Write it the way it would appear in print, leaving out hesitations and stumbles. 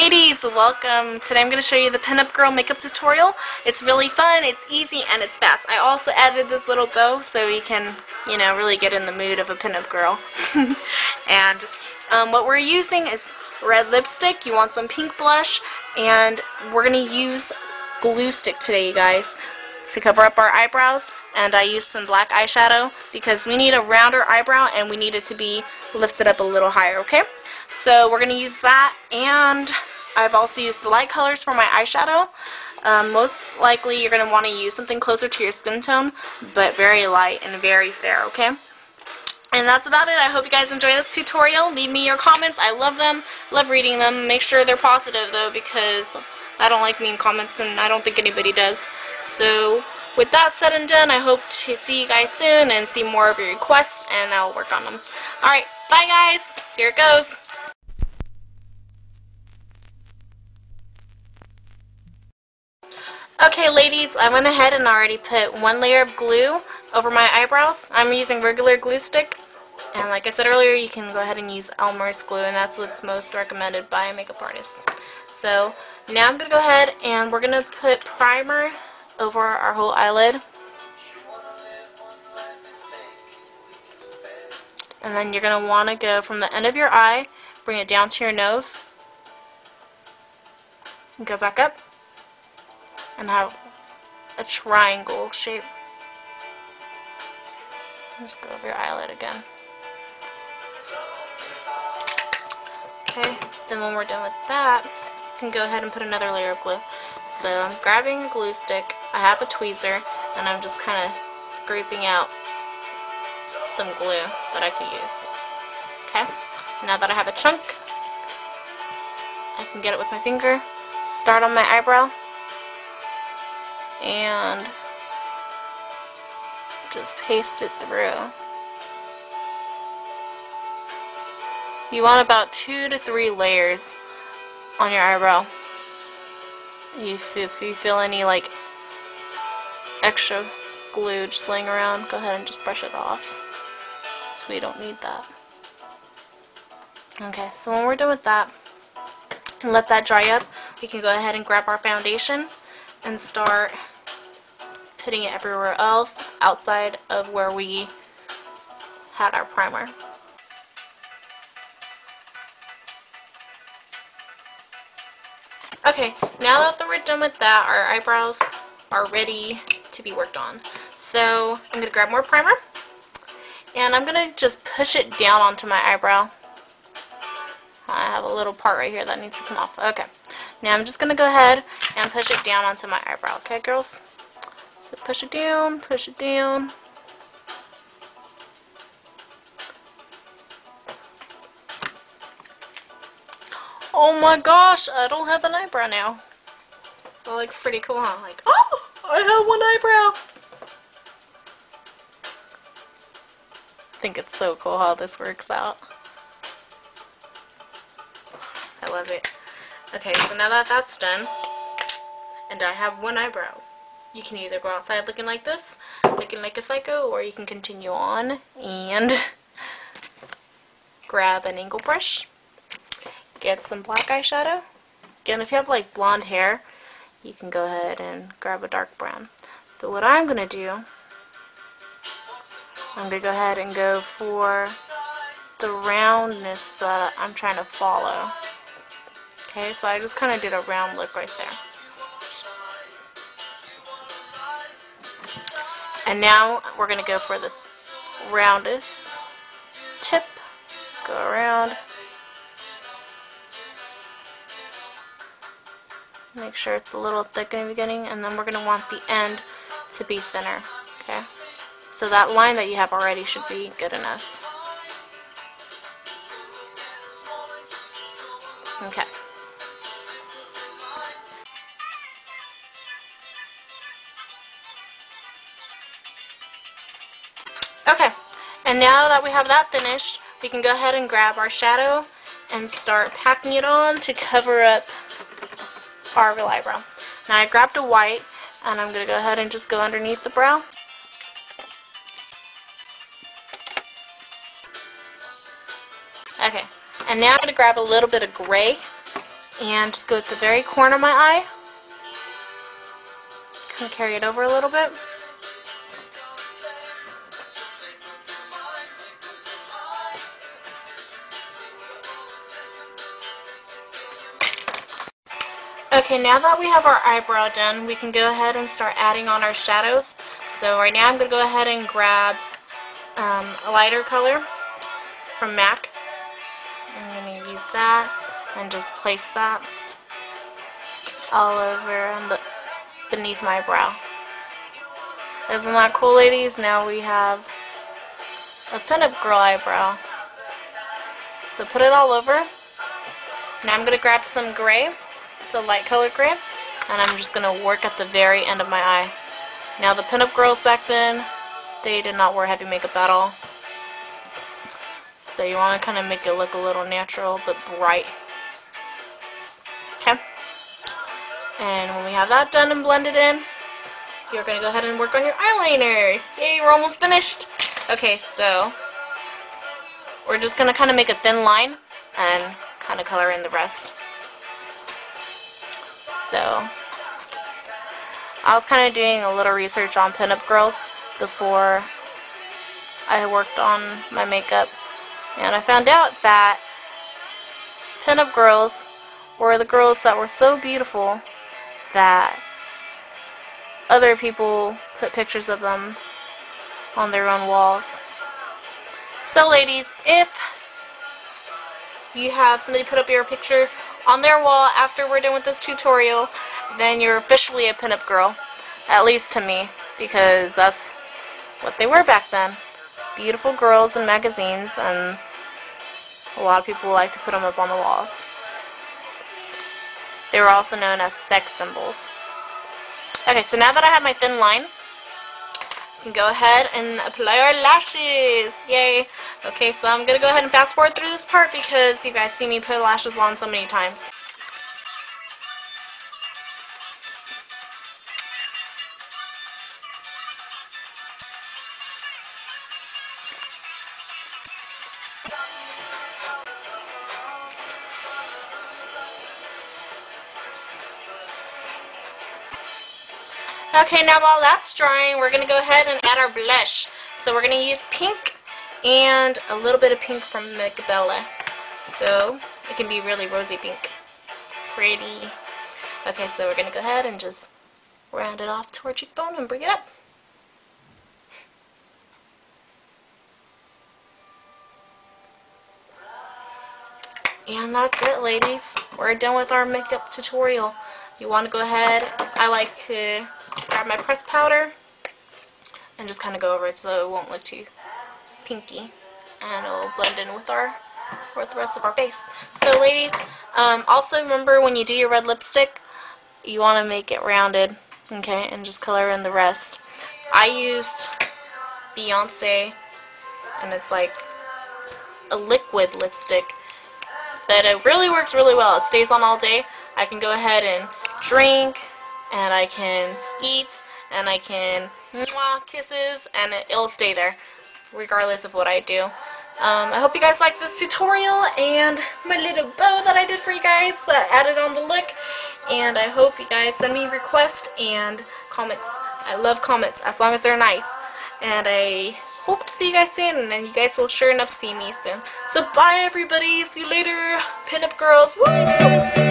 Ladies, welcome. Today I'm going to show you the Pinup Girl makeup tutorial. It's really fun, it's easy, and it's fast. I also added this little bow so you can, really get in the mood of a pinup girl. And what we're using is red lipstick. You want some pink blush, and we're going to use glue stick today, you guys, to cover up our eyebrows. And I used some black eyeshadow because we need a rounder eyebrow and we need it to be lifted up a little higher, okay? So we're going to use that, and I've also used light colors for my eyeshadow. Most likely you're going to want to use something closer to your skin tone, but very light and very fair, okay? And that's about it. I hope you guys enjoy this tutorial. Leave me your comments. I love them. Love reading them. Make sure they're positive, though, because I don't like mean comments, and I don't think anybody does. So with that said and done, I hope to see you guys soon and see more of your requests, and I'll work on them. Alright, bye guys! Here it goes! Okay ladies, I went ahead and already put one layer of glue over my eyebrows. I'm using regular glue stick, and like I said earlier, you can go ahead and use Elmer's glue, and that's what's most recommended by a makeup artist. So now I'm going to go ahead and we're going to put primer over our whole eyelid. And then you're going to want to go from the end of your eye, bring it down to your nose, and go back up, and have a triangle shape. Just go over your eyelid again. Okay, then when we're done with that, you can go ahead and put another layer of glue. So I'm grabbing a glue stick, I have a tweezer, and I'm just kind of scraping out some glue that I could use. Okay, now that I have a chunk, I can get it with my finger, start on my eyebrow, and just paste it through. You want about 2 to 3 layers on your eyebrow. If you feel any like extra glue just laying around, go ahead and just brush it off. So we don't need that. Okay, so when we're done with that, and let that dry up, we can go ahead and grab our foundation and start putting it everywhere else outside of where we had our primer. Okay, now that we're done with that, our eyebrows are ready to be worked on. So I'm going to grab more primer, and I'm going to just push it down onto my eyebrow. I have a little part right here that needs to come off. Okay, now I'm just going to go ahead and push it down onto my eyebrow. Okay, girls? So push it down, push it down. Oh my gosh, I don't have an eyebrow now. That looks pretty cool, huh? Like, oh, I have one eyebrow. I think it's so cool how this works out. I love it. Okay, so now that that's done, and I have one eyebrow, you can either go outside looking like this, looking like a psycho, or you can continue on and grab an angle brush, get some black eyeshadow. Again, if you have like blonde hair, you can go ahead and grab a dark brown. But what I'm going to do, I'm going to go ahead and go for the roundness that I'm trying to follow. Okay, so I just kind of did a round look right there. And now we're going to go for the roundest tip. Go around. Make sure it's a little thick in the beginning, and then we're going to want the end to be thinner. Okay? So that line that you have already should be good enough. Okay. Okay, and now that we have that finished, we can go ahead and grab our shadow and start packing it on to cover up our real eyebrow. Now I grabbed a white, and I'm going to go ahead and just go underneath the brow. Okay, and now I'm going to grab a little bit of gray, And just go at the very corner of my eye. Kind of carry it over a little bit. Okay, now that we have our eyebrow done, we can go ahead and start adding on our shadows. So right now I'm going to go ahead and grab a lighter color from MAC. I'm going to use that and just place that all over and beneath my brow. Isn't that cool, ladies? Now we have a pinup girl eyebrow. So put it all over. Now I'm going to grab some gray. It's a light colored gray. And I'm just going to work at the very end of my eye. Now the pinup girls back then, they did not wear heavy makeup at all. So you want to kind of make it look a little natural but bright. Okay? And when we have that done and blended in, you're going to go ahead and work on your eyeliner. Yay, we're almost finished. Okay, so we're just going to kind of make a thin line and kind of color in the rest. So I was kind of doing a little research on pinup girls before I worked on my makeup, and I found out that pinup girls were the girls that were so beautiful that other people put pictures of them on their own walls. So ladies, if you have somebody put up your picture on their wall after we're done with this tutorial, then you're officially a pinup girl. At least to me, because that's what they were back then. Beautiful girls in magazines, and a lot of people like to put them up on the walls. They were also known as sex symbols. Okay, so now that I have my thin line, we can go ahead and apply our lashes. Yay! Okay, so I'm going to go ahead and fast forward through this part because you guys see me put lashes on so many times. Okay, now while that's drying, we're going to go ahead and add our blush. So we're going to use pink and a little bit of pink from Mica Bella. So it can be really rosy pink. Pretty. Okay, so we're going to go ahead and just round it off to our cheekbone and bring it up. And that's it, ladies. We're done with our makeup tutorial. You want to go ahead, I like to grab my pressed powder and just kind of go over it so it won't look too pinky, and it'll blend in with the rest of our face. So ladies, also remember when you do your red lipstick, you want to make it rounded, okay, and just color in the rest. I used Beyonce, and it's like a liquid lipstick, but it really works really well. It stays on all day. I can go ahead and drink, and I can eat, and I can mwah, kisses, and it'll stay there regardless of what I do. I hope you guys like this tutorial and my little bow that I did for you guys that added on the look, and I hope you guys send me requests and comments. I love comments as long as they're nice, and I hope to see you guys soon, and you guys will sure enough see me soon. So bye everybody, see you later, pinup girls. Woo!